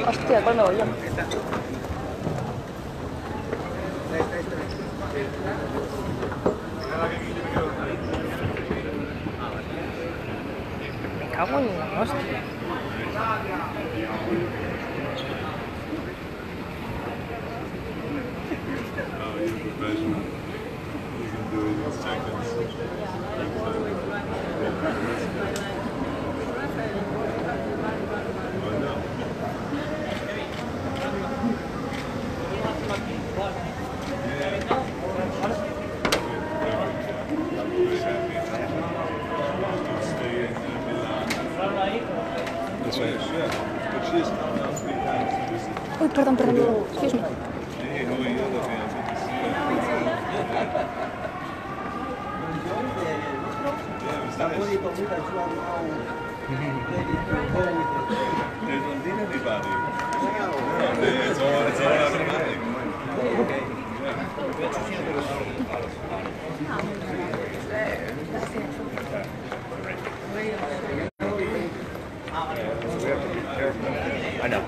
Hostia, ¿cuándo voy yo? Me cago en la hostia. Uy, perdón, excuse me. I know.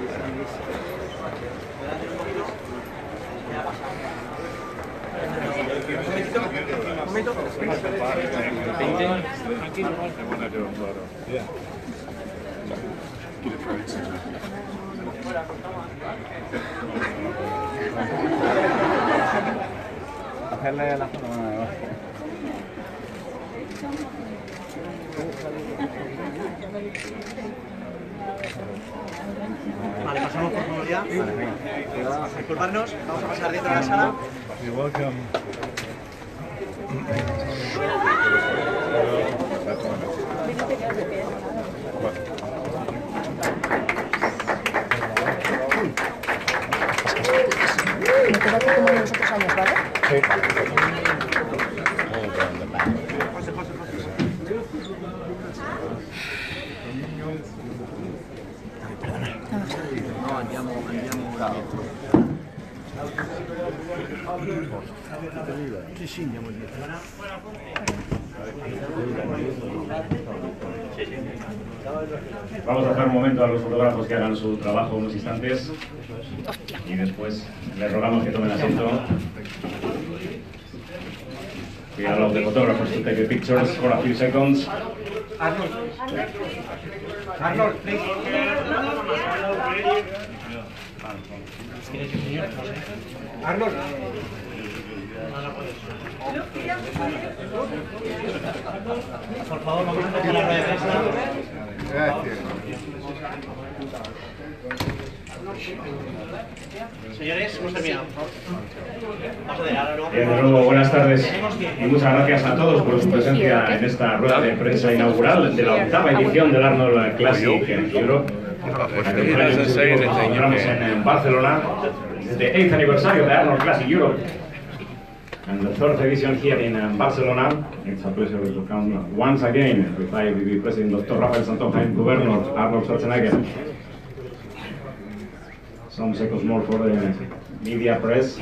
Hacerle la zona. Vale, pasamos por favor ya. Disculparnos, vamos a pasar dentro de la sala. You're welcome. Me quedo aquí como en los otros años, ¿vale? Sí. No, andiamo Sì, sì, andiamo dietro. Vamos a dejar un momento a los fotógrafos que hagan su trabajo unos instantes y después les rogamos que tomen asiento. We allow the photographers to take the pictures for a few seconds. Arnold. Arnold, please. Arnold. Por favor, vamos a empezar la rueda de prensa. Gracias. Señores, hemos terminado. Vamos a dejar ahora. Bien, de nuevo, buenas tardes y muchas gracias a todos por su presencia en esta rueda de prensa inaugural de la 8ª edición del Arnold Classic Europe. Nos encontramos en Barcelona, the 8th aniversario de Arnold Classic Europe. And the 3rd edition here in Barcelona. It's a pleasure to come once again with IBB President Dr. Rafael Santos and Governor Arnold Schwarzenegger. Some seconds more for the media press.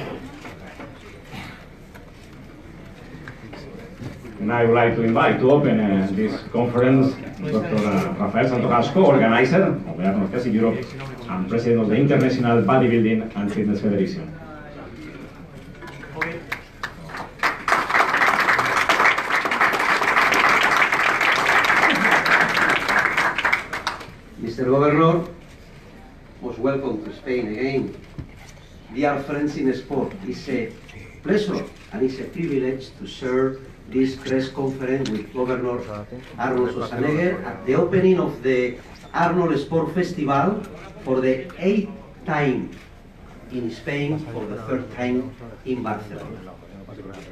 And I would like to invite to open this conference Dr. Rafael Santos, co-organizer of the Arnold Classic Europe and President of the International Bodybuilding and Fitness Federation. Mr. Governor, most welcome to Spain again. Dear friends in sport, it's a pleasure and it's a privilege to share this press conference with Governor Arnold Schwarzenegger at the opening of the Arnold Sport Festival for the 8th time in Spain, for the 3rd time in Barcelona.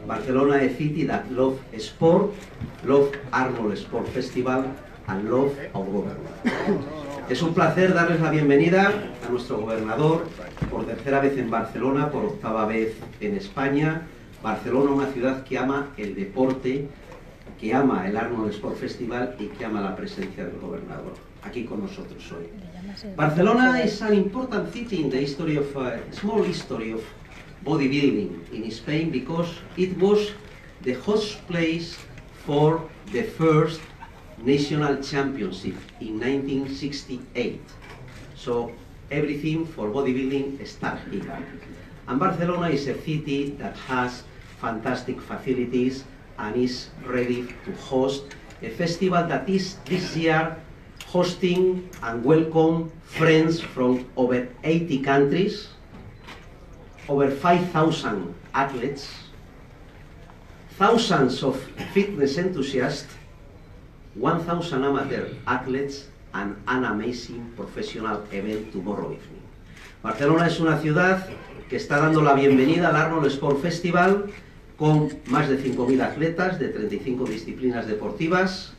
Barcelona, a city that loves sport, loves Arnold Sport Festival and loves our governor. Es un placer darles la bienvenida a nuestro gobernador por 3ª vez en Barcelona, por 8ª vez en España. Barcelona, una ciudad que ama el deporte, que ama el Arnold Sport Festival y que ama la presencia del gobernador aquí con nosotros hoy. Barcelona is an important city in the history of small history of bodybuilding in Spain because it was the host place for the first national championship in 1968. So everything for bodybuilding starts here. And Barcelona is a city that has fantastic facilities and is ready to host a festival that is this year hosting and welcome friends from over 80 countries, over 5,000 athletes, thousands of fitness enthusiasts, 1,000 amateur athletes, and an amazing professional event tomorrow evening. Barcelona es una ciudad que está dando la bienvenida al Arnold Sport Festival con más de 5.000 atletas de 35 disciplinas deportivas,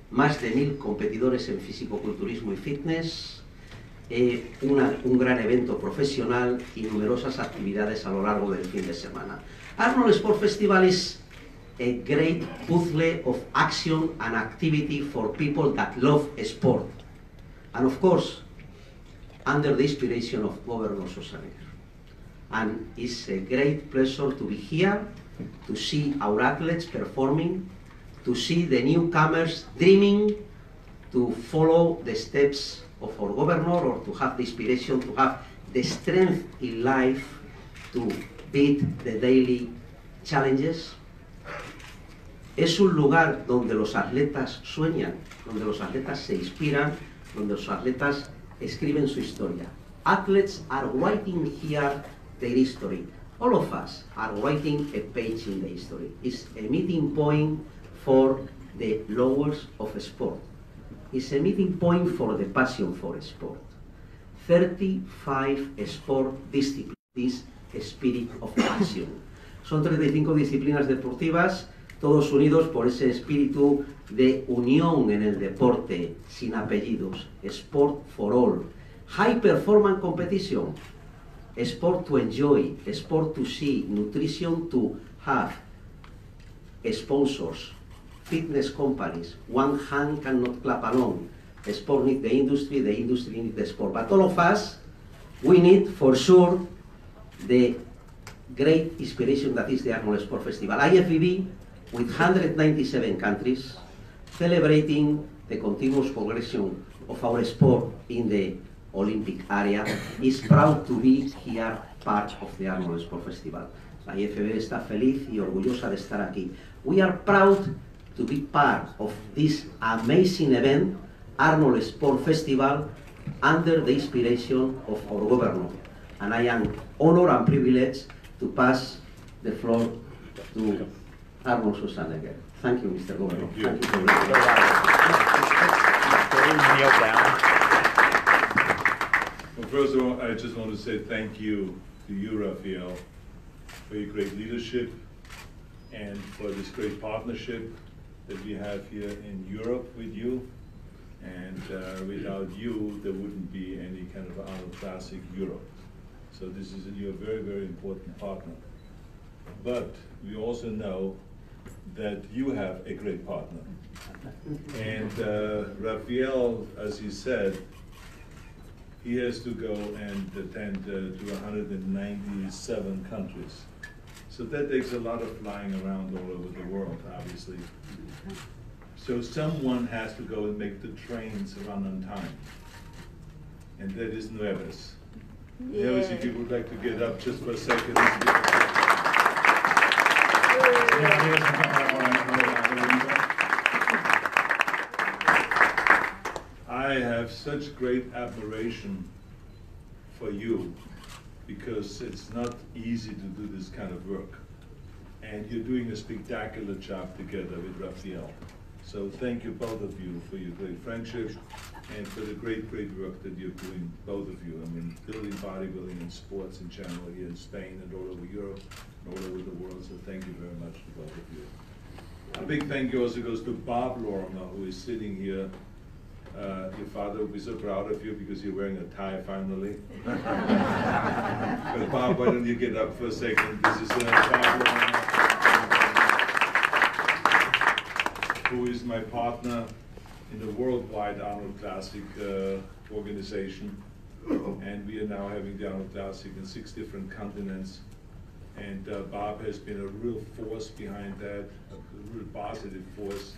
más de 1.000 competidores en físico-culturismo y fitness, un gran evento profesional y numerosas actividades a lo largo del fin de semana. Arnold Sport Festival is a great puzzle of action and activity for people that love sport. And of course, under the inspiration of Governor Schwarzenegger. And it's a great pleasure to be here, to see our athletes performing, to see the newcomers dreaming to follow the steps of our governor, or to have the inspiration, to have the strength in life to beat the daily challenges. Es un lugar donde los atletas sueñan, donde los atletas se inspiran, donde los atletas escriben su historia. Athletes are writing here their history. All of us are writing a page in the history. It's a meeting point for the lovers of sport. It's a meeting point for the passion for sport. 35 sport disciplines, spirit of action. Son 35 disciplinas deportivas, todos unidos por ese espíritu de unión en el deporte, sin apellidos. Sport for all. High performance competition. Sport to enjoy, sport to see, nutrition to have, sponsors, fitness companies. One hand cannot clap alone. Sport needs the industry needs the sport. But all of us, we need for sure the great inspiration that is the Arnold Sport Festival. IFBB, with 197 countries, celebrating the continuous progression of our sport in the Olympic area, is proud to be here part of the Arnold Sport Festival. La IFBB está feliz y orgullosa de estar aquí. We are proud to be part of this amazing event, Arnold Sport Festival, under the inspiration of our governor. And I am honored and privileged to pass the floor to Arnold Schwarzenegger. Thank you, Mr. Governor. Thank you for Kneel down. Well, first of all, I just want to say thank you to you, Raphael, for your great leadership and for this great partnership that we have here in Europe with you. And without you, there wouldn't be any kind of Arnold Classic Europe. So this is you're a very, very important partner. But we also know that you have a great partner. And Raphael, as he said, he has to go and attend to 197 countries. So that takes a lot of flying around all over the world, obviously. So someone has to go and make the trains run on time. And that is Nueves. Nueves, if you would like to get up just for a second. I have such great admiration for you because it's not easy to do this kind of work. And you're doing a spectacular job together with Raphael. So thank you, both of you, for your great friendship and for the great, great work that you're doing, both of you. I mean, building bodybuilding and sports in general here in Spain and all over Europe and all over the world. So thank you very much to both of you. A big thank you also goes to Bob Lorimer, who is sitting here. Your father will be so proud of you because you're wearing a tie finally. But Bob, why don't you get up for a second? This is Bob Lorimer, who is my partner in the worldwide Arnold Classic organization. And we are now having the Arnold Classic in 6 different continents. And Bob has been a real force behind that, a real positive force.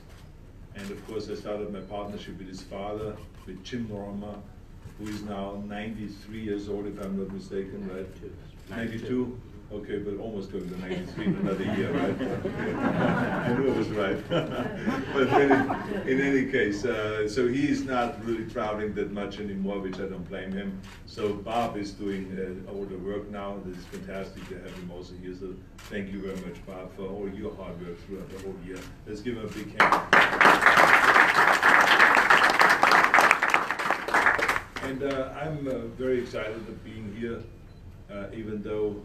And of course, I started my partnership with his father, with Jim Lorimer, who is now 93 years old, if I'm not mistaken, right? 92? Okay, but almost going to 93 in another year, right? I knew it was right. But in any case, so he is not really traveling that much anymore, which I don't blame him. So Bob is doing all the work now. This is fantastic to have him also here. So thank you very much, Bob, for all your hard work throughout the whole year. Let's give him a big hand. And I'm very excited of being here, even though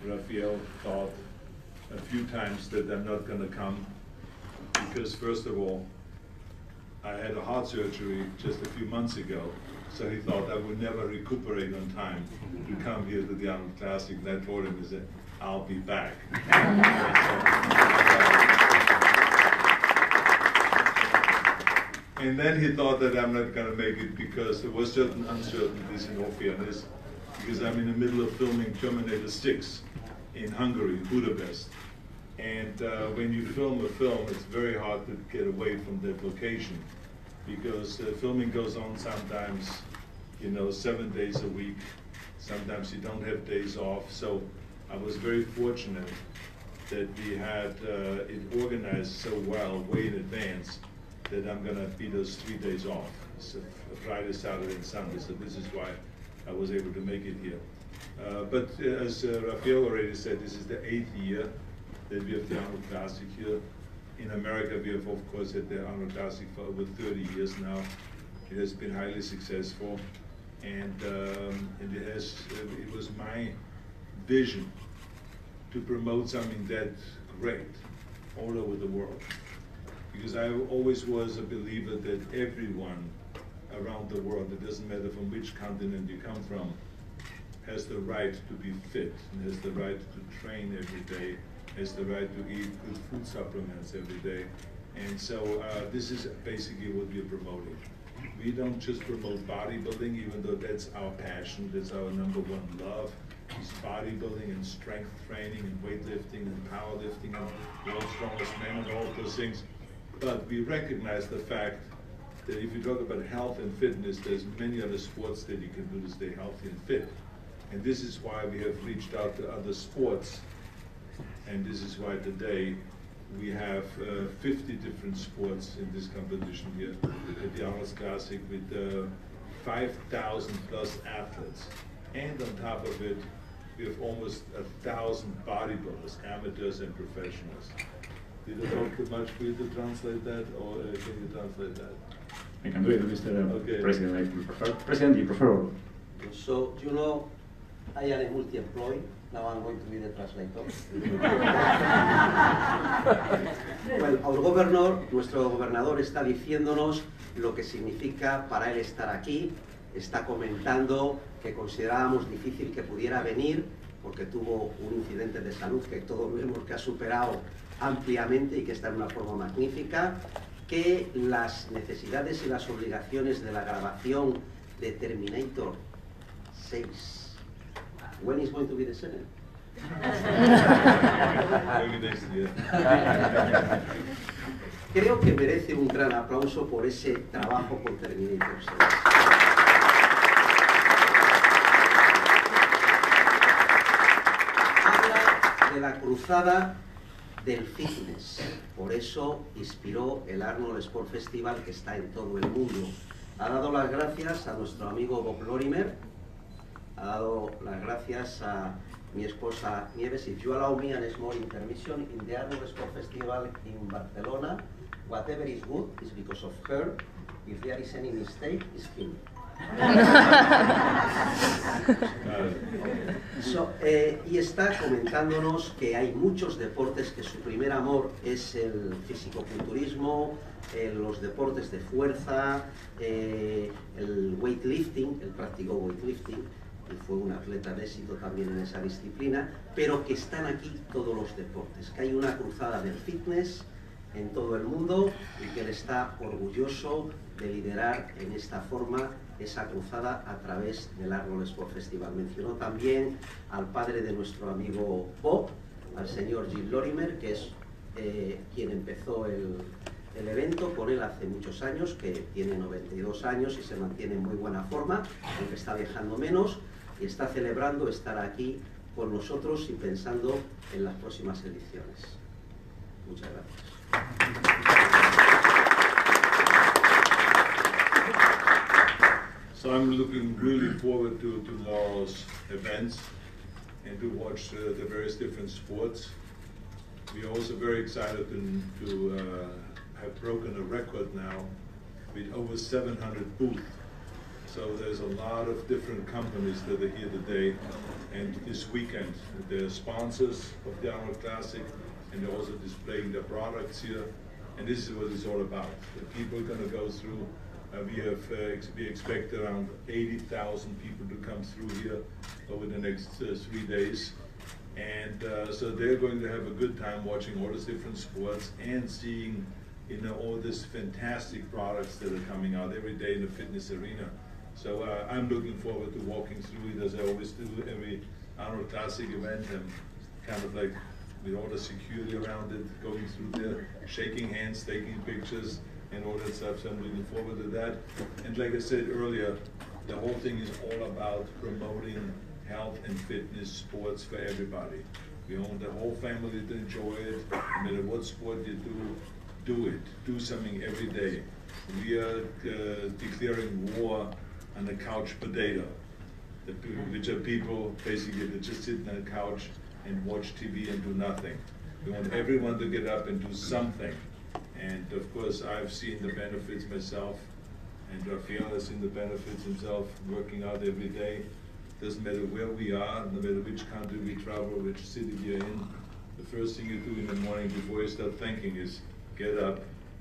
Raphael thought a few times that I'm not going to come, because first of all, I had a heart surgery just a few months ago, so he thought I would never recuperate on time to come here to the Arnold Classic, and I told him, I said, I'll be back. And then he thought that I'm not going to make it because there was certain uncertainties in all fairness, because I'm in the middle of filming Terminator 6 in Hungary, Budapest. And when you film a film, it's very hard to get away from that location, because filming goes on sometimes, 7 days a week. Sometimes you don't have days off. So I was very fortunate that we had it organized so well, way in advance, that I'm going to be those 3 days off, so Friday, Saturday, and Sunday. So this is why I was able to make it here. But as Raphael already said, this is the 8th year that we have the Arnold Classic here. In America, we have, of course, had the Arnold Classic for over 30 years now. It has been highly successful, and it was my vision to promote something that great all over the world. Because I always was a believer that everyone around the world, it doesn't matter from which continent you come from, has the right to be fit, and has the right to train every day, has the right to eat good food supplements every day. And so this is basically what we're promoting. We don't just promote bodybuilding, even though that's our passion, that's our #1 love, is bodybuilding and strength training and weightlifting and powerlifting and world's strongest man and all of those things. But we recognize the fact that if you talk about health and fitness, there's many other sports that you can do to stay healthy and fit. And this is why we have reached out to other sports. And this is why today we have 50 different sports in this competition here at the Arnold Classic, with 5,000 plus athletes. And on top of it, we have almost 1,000 bodybuilders, amateurs and professionals. Did it talk too much for you to translate that, or can you translate that? I can do it, Mr. Okay. President. I prefer. President, you prefer? So, I am a multi-employee. Now I'm going to be the translator. Well, nuestro gobernador está diciéndonos lo que significa para él estar aquí. Está comentando que considerábamos difícil que pudiera venir porque tuvo un incidente de salud que todos vemos que ha superado ampliamente y que está en una forma magnífica, que las necesidades y las obligaciones de la grabación de Terminator 6. When is going to be the Senate? Creo que merece un gran aplauso por ese trabajo con Terminator 6. Habla de la cruzada del fitness, por eso inspiró el Arnold Sport Festival, que está en todo el mundo. Ha dado las gracias a nuestro amigo Bob Lorimer, ha dado las gracias a mi esposa Nieves. If you allow me a small intermission, in the Arnold Sport Festival in Barcelona, whatever is good is because of her. If there is any mistake, it's him. Y está comentándonos que hay muchos deportes, que su primer amor es el fisicoculturismo, los deportes de fuerza, el weightlifting, él practicó weightlifting y fue un atleta de éxito también en esa disciplina, pero que están aquí todos los deportes, que hay una cruzada del fitness en todo el mundo y que él está orgulloso de liderar en esta forma esa cruzada a través del Arnold Sport Festival. Mencionó también al padre de nuestro amigo Bob, al señor Jim Lorimer, que es quien empezó el evento con él hace muchos años, que tiene 92 años y se mantiene en muy buena forma, aunque está viajando menos, y está celebrando estar aquí con nosotros y pensando en las próximas ediciones. Muchas gracias. So I'm looking really forward to tomorrow's events and to watch the various different sports. We are also very excited to have broken a record now with over 700 booths. So there's a lot of different companies that are here today and this weekend. They're sponsors of the Arnold Classic and they're also displaying their products here. And this is what it's all about. The people are going to go through. We expect around 80,000 people to come through here over the next 3 days. And so they're going to have a good time watching all these different sports and seeing all these fantastic products that are coming out every day in the fitness arena. So I'm looking forward to walking through it as I always do every Arnold Classic event, and kind of like with all the security around it, going through there, shaking hands, taking pictures, and all that stuff. So I'm looking forward to that. And like I said earlier, the whole thing is all about promoting health and fitness sports for everybody. We want the whole family to enjoy it. No matter what sport you do it. Do something every day. We are declaring war on the couch potato, which are people basically that just sit on the couch and watch TV and do nothing. We want everyone to get up and do something. And of course, I've seen the benefits myself, and Rafael has seen the benefits himself, working out every day. Doesn't matter where we are, no matter which country we travel, which city we're in. The first thing you do in the morning before you start thinking is get up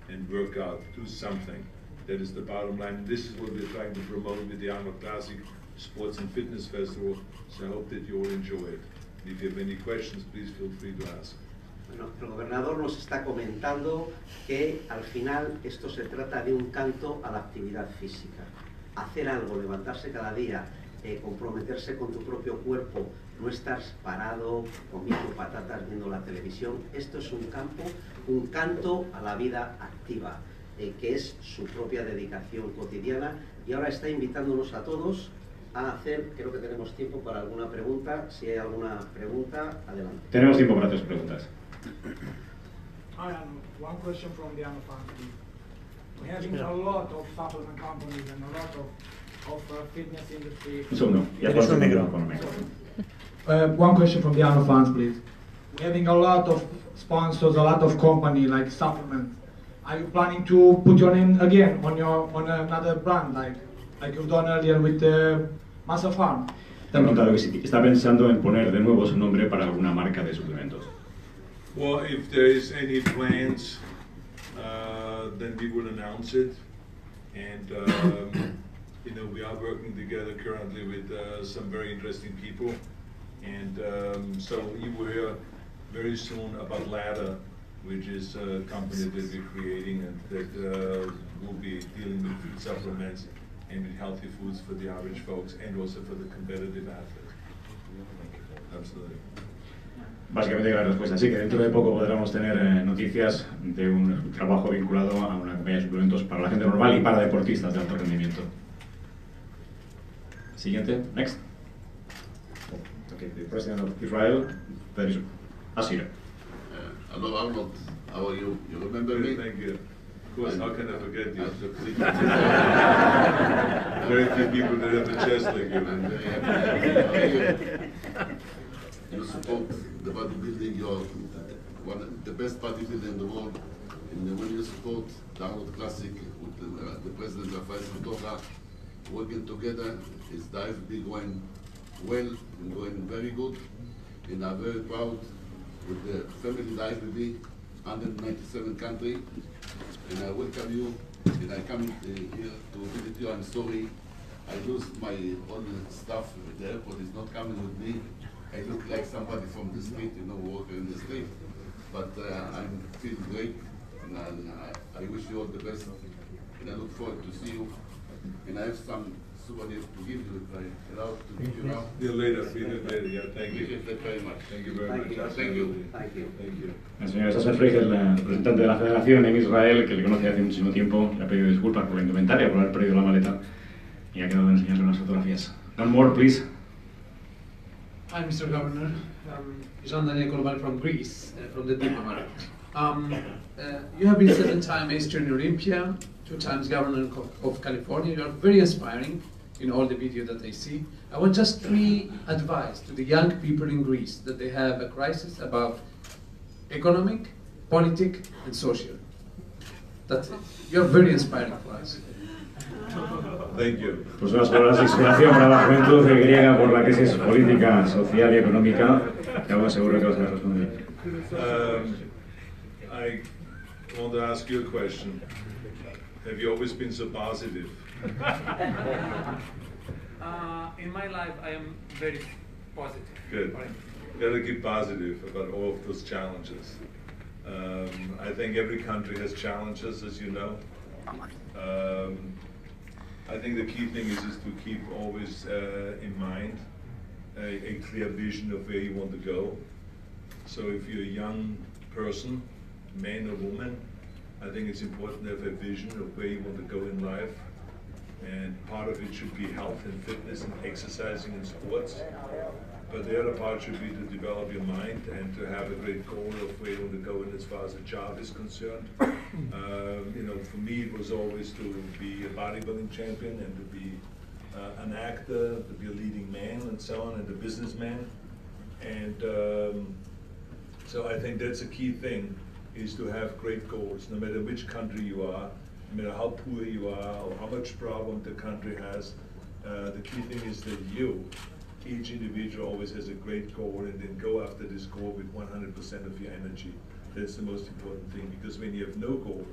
and work out, do something. That is the bottom line. This is what we're trying to promote with the Arnold Classic Sports and Fitness Festival, so I hope that you all enjoy it. And if you have any questions, please feel free to ask. Bueno, el gobernador nos está comentando que al final esto se trata de un canto a la actividad física. Hacer algo, levantarse cada día, comprometerse con tu propio cuerpo, no estar parado comiendo patatas viendo la televisión. Esto es un canto a la vida activa, que es su propia dedicación cotidiana. Y ahora está invitándonos a todos a hacer, creo que tenemos tiempo para alguna pregunta. Si hay alguna pregunta, adelante. Tenemos tiempo para 3 preguntas. Hi, one question from the Arnold family. We're having a lot of supplement companies and a lot of fitness industry. Un segundo. Ya Eres un negro. One question from the Arnold fans, please. We're having a lot of sponsors, a lot of company like supplement. Are you planning to put your name again on another brand like you've done earlier with Muscle Farm? Te han preguntado que si está pensando en poner de nuevo su nombre para alguna marca de suplementos. Well, if there is any plans, then we will announce it. And you know, we are working together currently with some very interesting people. And so you will hear very soon about Ladder, which is a company that we're creating and that will be dealing with food supplements and with healthy foods for the average folks and also for the competitive athlete. Absolutely. Básicamente la respuesta sí, que dentro de poco podremos tener noticias de un trabajo vinculado a una compañía de suplementos para la gente normal y para deportistas de alto rendimiento. Siguiente, next. Okay, the president of Israel, that is Asir. Hello Arnold, how are you? You remember me? Thank you. Of course, how can I forget you? Very few people that have a chest like you. I'm very happy. You support the bodybuilding, you're one of the best bodybuilder in the world. And when you support the Arnold Classic with the president Rafael Santoja, working together, is the IFB going well and going very good. And I'm very proud with the family of the IFB, 197 country. And I welcome you, and I come here to visit you. I'm sorry, I lose my own stuff. The airport is not coming with me. I look like somebody from the street, you know, walking in the street. But I feel great, and I wish you all the best. And I look forward to see you. And I have some souvenir to give you, to give you now. See you later, yeah, thank you. Thank you very much. Thank you very much. Thank you. Thank you. Thank you. El señor Sasser Freig, el representante de la Federación en Israel, que le conoce hace muchísimo tiempo, le ha pedido disculpas por la indumentaria, por haber perdido la maleta, y ha quedado de enseñarle unas fotografías. One more, please. Hi, Mr. Governor. Jean Daniel Colbal from Greece, from the diplomat. You have been 7-time Eastern Olympia, 2 times Governor of California. You are very inspiring in all the video that I see. I want just 3 advice to the young people in Greece that they have a crisis about economic, politic, and social. That's it. You are very inspiring for us. Thank you. Pues unas palabras de inspiración para la juventud griega por la crisis política, social y económica, que ahora seguro que vas a responder. I want to ask you a question. Have you always been so positive? In my life, I am very positive. Good. You got to keep positive about all of those challenges. I think every country has challenges, as you know. I think the key thing is to keep always in mind a clear vision of where you want to go. So if you're a young person, man or woman, I think it's important to have a vision of where you want to go in life. And part of it should be health and fitness and exercising and sports. But the other part should be to develop your mind and to have a great goal of where you want to go in as far as a job is concerned. You know, for me it was always to be a bodybuilding champion and to be an actor, to be a leading man and so on, and a businessman. And so I think that's a key thing, is to have great goals, no matter which country you are, no matter how poor you are or how much problem the country has. The key thing is that each individual always has a great goal, and then go after this goal with 100% of your energy. That's the most important thing, because when you have no goal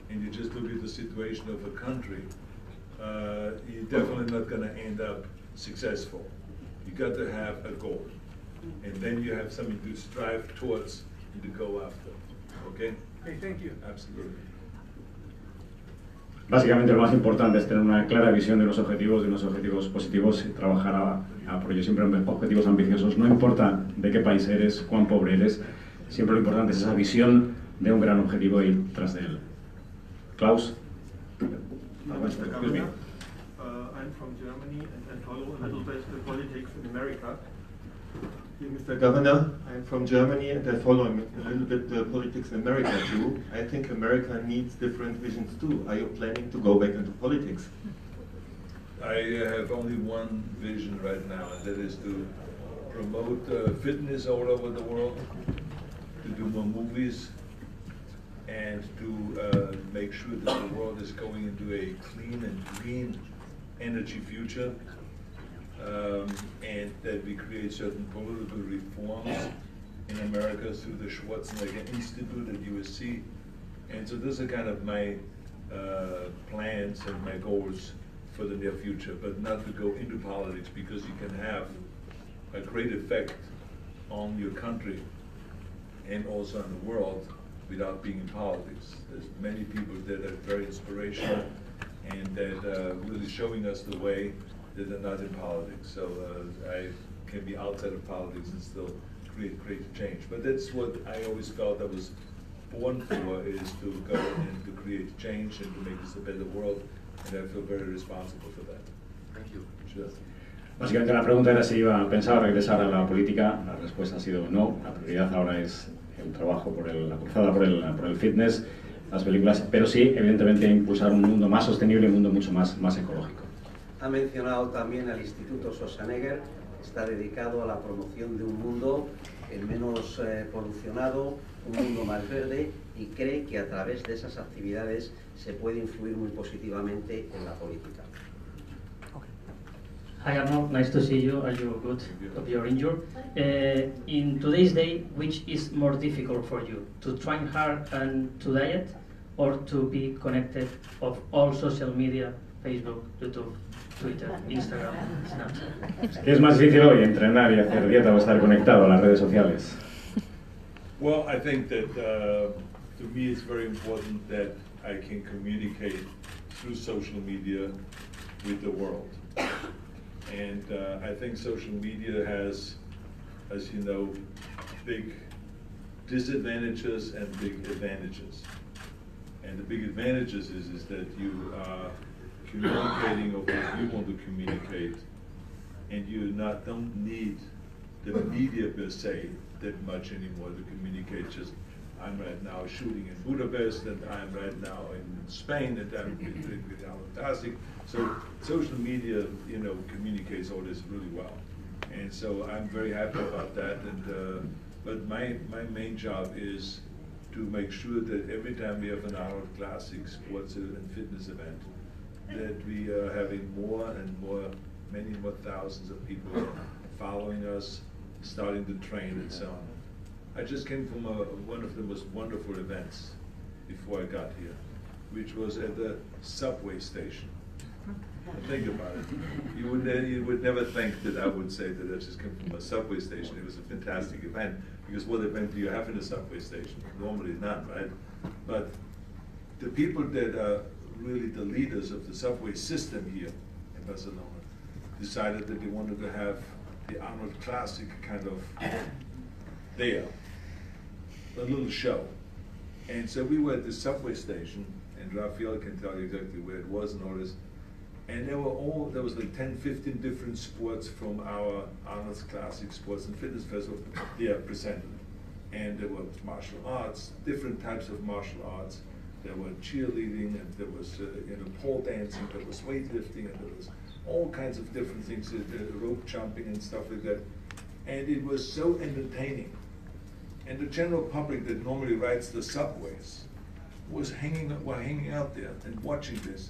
and you just look at the situation of a country, you're definitely not going to end up successful. You got to have a goal, and then you have something to strive towards and to go after. Okay? Okay, thank you. Absolutely. Básicamente lo más importante es tener una clara visión de unos objetivos positivos y trabajar a por ello, siempre en objetivos ambiciosos. No importa de qué país eres, cuán pobre eres, siempre lo importante es esa visión de un gran objetivo y ir tras de él. Klaus? Excuse me. I'm from Germany and I follow a little bit the politics in America. Mr. Governor, I'm from Germany and I follow a little bit the politics in America too. I think America needs different visions too. Are you planning to go back into politics? I have only one vision right now, and that is to promote fitness all over the world, to do more movies, and to make sure that the world is going into a clean and green energy future. And that we create certain political reforms in America through the Schwarzenegger Institute at USC. And so those are kind of my plans and my goals for the near future, but not to go into politics, because you can have a great effect on your country and also on the world without being in politics. There's many people that are very inspirational and that are really showing us the way that are not in politics. So I can be outside of politics and still create change. But that's what I always felt I was born for, is to go and to create change and to make this a better world. And I feel very responsible for that. Thank you. Sure. Básicamente la pregunta era si pensaba regresar a la política. La respuesta ha sido no. La prioridad ahora es el trabajo la cruzada por el fitness, las películas, pero sí, evidentemente, impulsar un mundo más sostenible, un mundo mucho más ecológico. Ha mencionado también al Instituto Schwarzenegger, está dedicado a la promoción de un mundo menos polucionado, un mundo más verde, y cree que a través de esas actividades se puede influir muy positivamente en la política. Hi Arnold, nice to see you. Are you good? Hope you're injured. In today's day, which is more difficult for you, to train hard and to diet, or to be connected of all social media, Facebook, YouTube, Twitter, Instagram, Snapchat? ¿Qué es más difícil hoy, entrenar y hacer dieta o estar conectado a las redes sociales? Well, I think that to me it's very important that I can communicate through social media with the world. And I think social media has, as you know, big disadvantages and big advantages. And the big advantages is that you are communicating of what you want to communicate, and you don't need the media per se that much anymore to communicate. Just, I'm right now shooting in Budapest, and I'm right now in Spain, and I'm doing with Arnold Classic. So social media, communicates all this really well. And so I'm very happy about that. And but my main job is to make sure that every time we have an Arnold Classic sports and fitness event, that we are having more and more, many more thousands of people following us, starting to train and so on. I just came from one of the most wonderful events before I got here, which was at the subway station. Think about it. You would never think that I would say that I just came from a subway station. It was a fantastic event, because what event do you have in a subway station? Normally none, right? But the people that are really the leaders of the subway system here in Barcelona decided that they wanted to have the Arnold Classic kind of there, a little show. And so we were at the subway station, and Raphael can tell you exactly where it was and all this. And there was like 10, 15 different sports from our Arnold's Classic Sports and Fitness Festival there presented. And there were martial arts, different types of martial arts. There were cheerleading, and there was pole dancing, there was weightlifting, and there was all kinds of different things, rope jumping and stuff like that. And it was so entertaining. And the general public that normally rides the subways were hanging out there and watching this.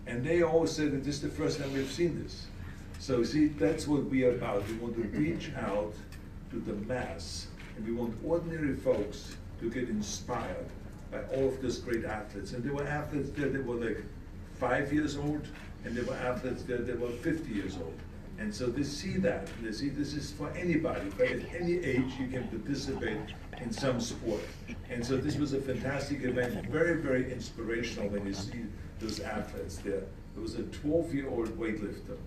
And they all said that this is the first time we've seen this. So see, that's what we are about. We want to reach out to the mass, and we want ordinary folks to get inspired by all of these great athletes. And there were athletes there that were like 5 years old, and there were athletes there that were 50 years old. And so they see that, and they see this is for anybody, but at any age you can participate in some sport. And so this was a fantastic event, very, very inspirational when you see those athletes there. There was a 12-year-old weightlifter.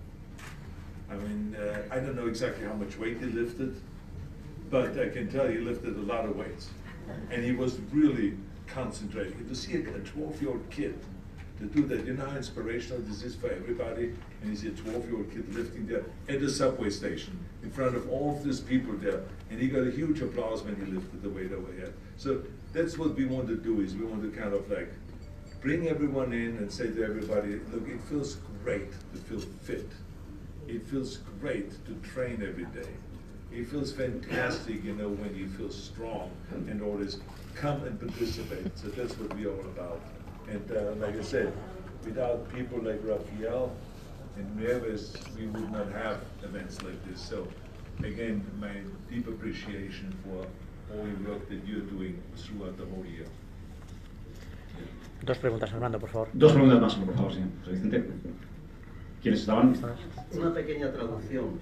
I mean, I don't know exactly how much weight he lifted, but I can tell you he lifted a lot of weights. And he was really concentrating. To see a 12-year-old kid to do that, you know how inspirational this is for everybody? And you see a 12-year-old kid lifting there at the subway station in front of all of these people there. And he got a huge applause when he lifted the weight over here. So that's what we want to do, is we want to kind of like bring everyone in and say to everybody, look, it feels great to feel fit. It feels great to train every day. It feels fantastic, when you feel strong and all this. Come and participate. So that's what we're all about. And like I said, without people like Raphael and Nieves, we would not have events like this. So again, my deep appreciation for all the work that you're doing throughout the whole year. Dos preguntas, Armando, por favor. Dos preguntas más, por favor, señor Vicente. ¿Quiénes estaban? Una pequeña traducción.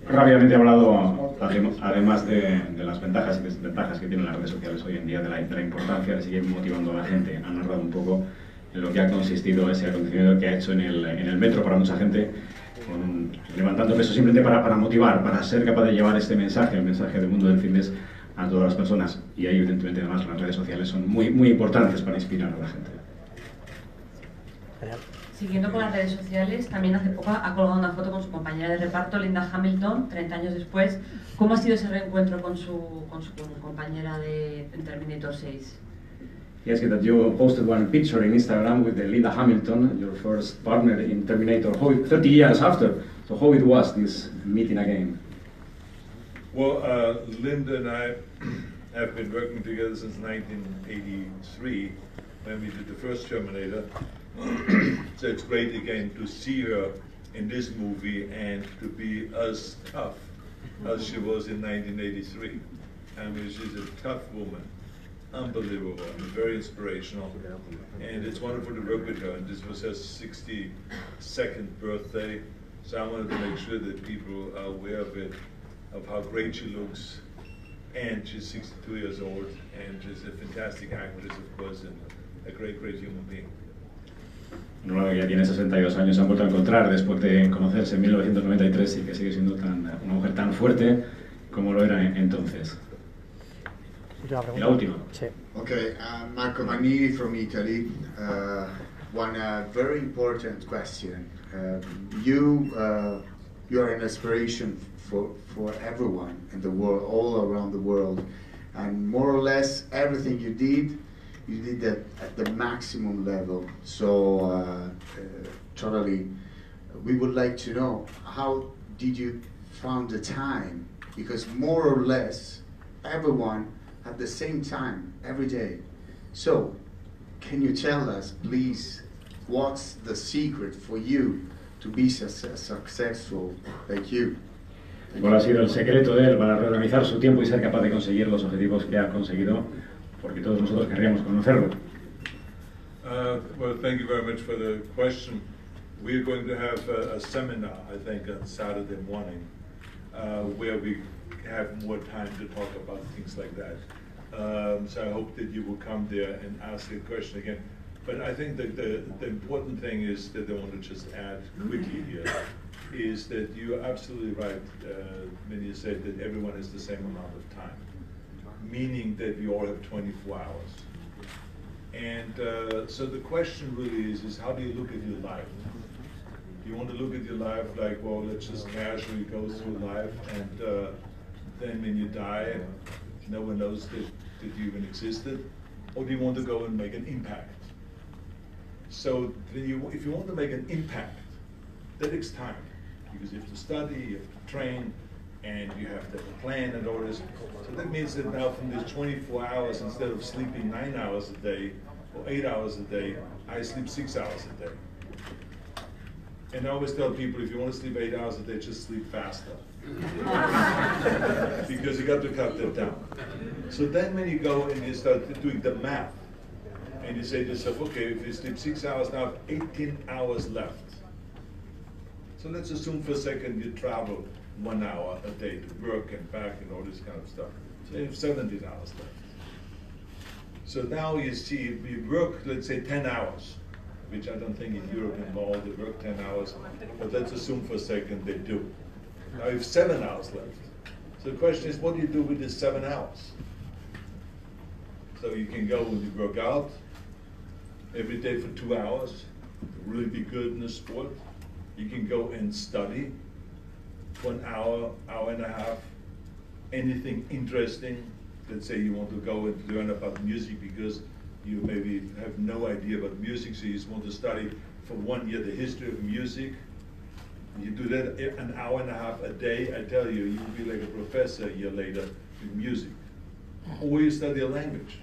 Rápidamente he hablado, además de las ventajas y desventajas que tienen las redes sociales hoy en día, de la importancia de seguir motivando a la gente. Ha narrado un poco en lo que ha consistido ese acontecimiento que ha hecho en el metro para mucha gente, levantando peso simplemente para motivar, para ser capaz de llevar este mensaje, el mensaje del mundo del fitness, a todas las personas. Y ahí, evidentemente, además, las redes sociales son muy, muy importantes para inspirar a la gente. Siguiendo con las redes sociales, también hace poco ha colgado una foto con su compañera de reparto, Linda Hamilton, 30 años después. ¿Cómo ha sido ese reencuentro con su compañera de Terminator 6? Yes, that you posted one picture in Instagram with Linda Hamilton, your first partner in Terminator, 30 years after. So how it was, this meeting again? Well, Linda and I have been working together since 1983, when we did the first Terminator. So it's great again to see her in this movie and to be as tough as she was in 1983. I mean, she's a tough woman, unbelievable, and very inspirational. And it's wonderful to work with her. And this was her 62nd birthday, so I wanted to make sure that people are aware of it, of how great she looks. And she's 62 years old, and she's a fantastic actress, of course, and a great, great human being. Uno que ya tiene 62 años se han vuelto a encontrar después de conocerse en 1993 y que sigue siendo una mujer tan fuerte como lo era entonces. Y la última. Sí. Okay, Marco Magnini from Italy. One very important question. You are an inspiration for everyone in the world, all around the world, and more or less everything you did that at the maximum level. So totally, we would like to know, how did you find the time? Because more or less everyone at the same time every day. So can you tell us, please, what's the secret for you to be successful like you? ¿Cuál ha sido el secreto de él para reorganizar su tiempo y ser capaz de conseguir los objetivos que ha conseguido? Porque todos nosotros querríamos conocerlo. Well, thank you very much for the question. We're going to have a seminar, I think, on Saturday morning, where we have more time to talk about things like that. So I hope that you will come there and ask the question again. But I think that the important thing is that I want to just add quickly here, is that you're absolutely right when you said that everyone has the same amount of time, meaning that we all have 24 hours. And so the question really is how do you look at your life? Do you want to look at your life like, well, let's just casually go through life, and then when you die, no one knows that you even existed? Or do you want to go and make an impact? So if you want to make an impact, that takes time, because you have to study, you have to train, and you have to have a plan and all this. So that means that now from these 24 hours, instead of sleeping 9 hours a day or 8 hours a day, I sleep 6 hours a day. And I always tell people, if you want to sleep 8 hours a day, just sleep faster. Because you got to cut that down. So then when you go and you start doing the math, and you say to yourself, okay, if you sleep 6 hours, now I have 18 hours left. So let's assume for a second you travel 1 hour a day to work and back and all this kind of stuff. So you have 17 hours left. So now you see, we work, let's say 10 hours, which I don't think in Europe involved, they work 10 hours, but let's assume for a second they do. Now you have 7 hours left. So the question is, what do you do with these 7 hours? So you can go and you work out every day for 2 hours, really be good in the sport. You can go and study for an hour, hour and a half, anything interesting. Let's say you want to go and learn about music because you maybe have no idea about music, so you just want to study for 1 year the history of music. You do that an hour and a half a day, I tell you, you will be like a professor a year later in music. Or you study a language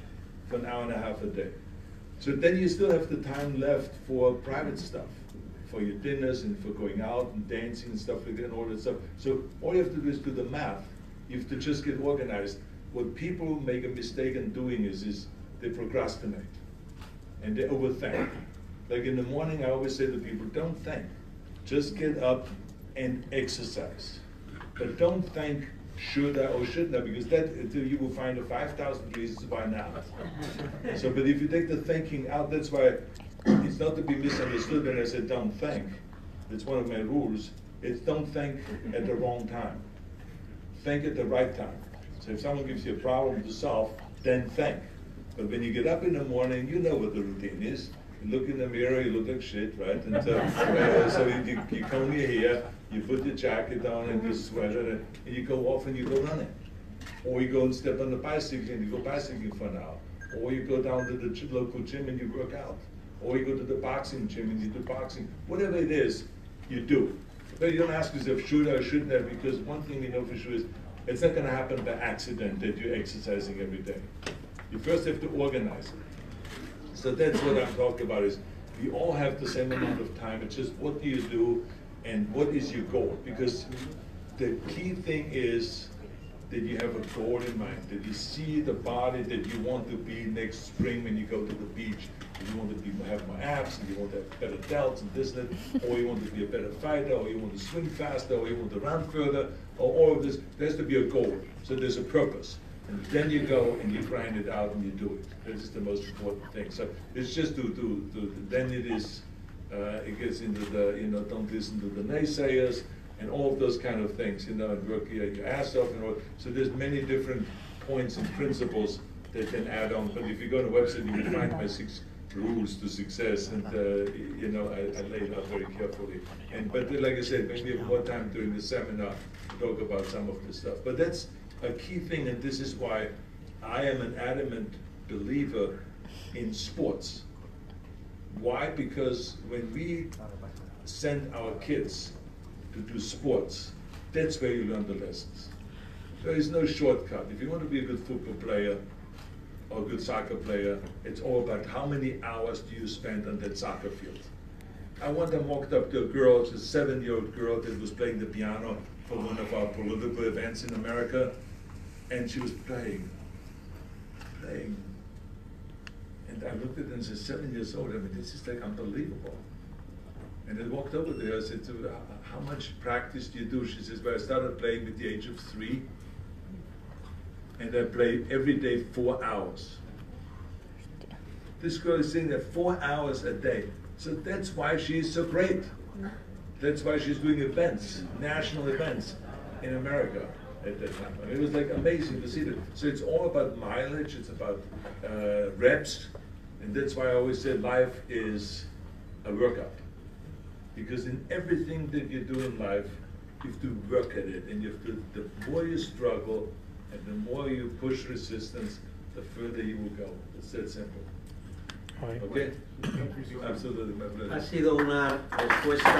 for an hour and a half a day. So then you still have the time left for private stuff, for your dinners and for going out and dancing and stuff like that and all that stuff. So all you have to do is do the math. You have to just get organized. What people make a mistake in doing is they procrastinate and they overthink. Like in the morning, I always say to people, don't think. Just get up and exercise. But don't think, should I or shouldn't I, because that you will find 5,000 reasons why not. So, but if you take the thinking out, that's why it's not to be misunderstood when I said don't think. It's one of my rules. It's don't think at the wrong time. Think at the right time. So if someone gives you a problem to solve, then think. But when you get up in the morning, you know what the routine is. You look in the mirror, you look like shit, right? And so you comb your hair, you put your jacket on and your sweater, and you go off and you go running. Or you go and step on the bicycle and you go bicycling for an hour. Or you go down to the local gym and you work out. Or you go to the boxing gym and you do boxing. Whatever it is, you do. But you don't ask yourself, should I or shouldn't I, because one thing we know for sure is it's not going to happen by accident that you're exercising every day. You first have to organize it. So that's what I'm talking about, is we all have the same amount of time. It's just what do you do and what is your goal? Because the key thing is that you have a goal in mind, that you see the body that you want to be next spring when you go to the beach. If you want to have more abs, and you want to have better delts and this and that, or you want to be a better fighter, or you want to swim faster, or you want to run further, or all of this, there has to be a goal. So there's a purpose. And then you go and you grind it out and you do it. This is the most important thing. So it's just then it is It gets into the, don't listen to the naysayers and all of those kind of things, and work your ass off and all. So there's many different points and principles that can add on. But if you go to the website, you can find my 6 rules to success, and I lay it out very carefully. But like I said, maybe we have more time during the seminar to talk about some of this stuff. But that's a key thing, and this is why I am an adamant believer in sports. Why? Because when we send our kids to do sports, that's where you learn the lessons. There is no shortcut. If you want to be a good football player or a good soccer player, it's all about how many hours do you spend on that soccer field. I one time walked up to a girl, a 7-year-old girl that was playing the piano for one of our political events in America, and she was playing. And I looked at her and said, 7 years old, I mean, this is like unbelievable. And I walked over there, I said to her, how much practice do you do? She says, well, I started playing at the age of 3, and I play every day 4 hours. This girl is sitting there 4 hours a day. So that's why she's so great. That's why she's doing events, national events in America at that time. And it was like amazing to see that. So it's all about mileage, it's about reps, and that's why I always say life is a workout. Because in everything that you do in life, you have to work at it, and you have to, the more you struggle, and the more you push resistance, the further you will go. It's that simple. Okay? Absolutely, my pleasure. Ha sido una respuesta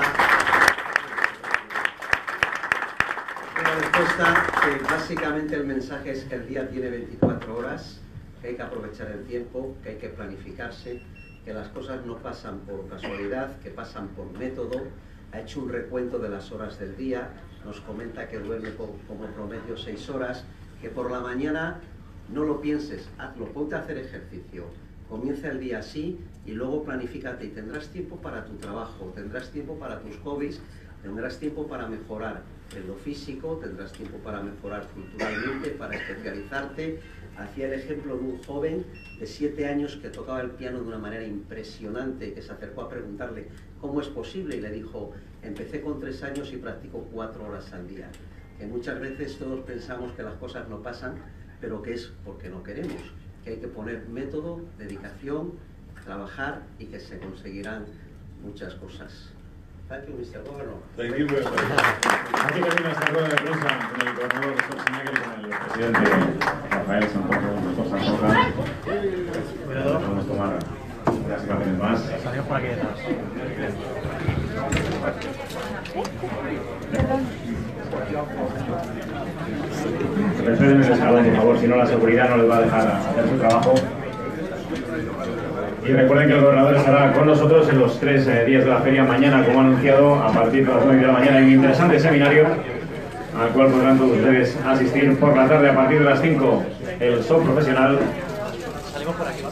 que básicamente el mensaje es que el día tiene 24 horas, que hay que aprovechar el tiempo, que hay que planificarse, que las cosas no pasan por casualidad, que pasan por método. Ha hecho un recuento de las horas del día, nos comenta que duerme como promedio 6 horas, que por la mañana no lo pienses, hazlo, ponte a hacer ejercicio, comienza el día así y luego planifícate y tendrás tiempo para tu trabajo, tendrás tiempo para tus hobbies, tendrás tiempo para mejorar en lo físico, tendrás tiempo para mejorar culturalmente, para especializarte. Hacía el ejemplo de un joven de 7 años que tocaba el piano de una manera impresionante, que se acercó a preguntarle cómo es posible y le dijo, empecé con 3 años y practico 4 horas al día. Que muchas veces todos pensamos que las cosas no pasan, pero que es porque no queremos, que hay que poner método, dedicación, trabajar y que se conseguirán muchas cosas. Thank you, Mr. Governor. Thank you very much. Aquí termina esta rueda de prensa con el gobernador Schwarzenegger y con el presidente Rafael Santos Roja. Podemos tomar unas imágenes más. Salimos por aquí detrás. Retroceden en el salón, por favor, si no la seguridad no les va a dejar hacer su trabajo. Y recuerden que el gobernador estará con nosotros en los 3 días de la feria. Mañana, como anunciado, a partir de las 9 de la mañana hay un interesante seminario al cual podrán todos ustedes asistir. Por la tarde, a partir de las 5, el show profesional. Salimos por aquí.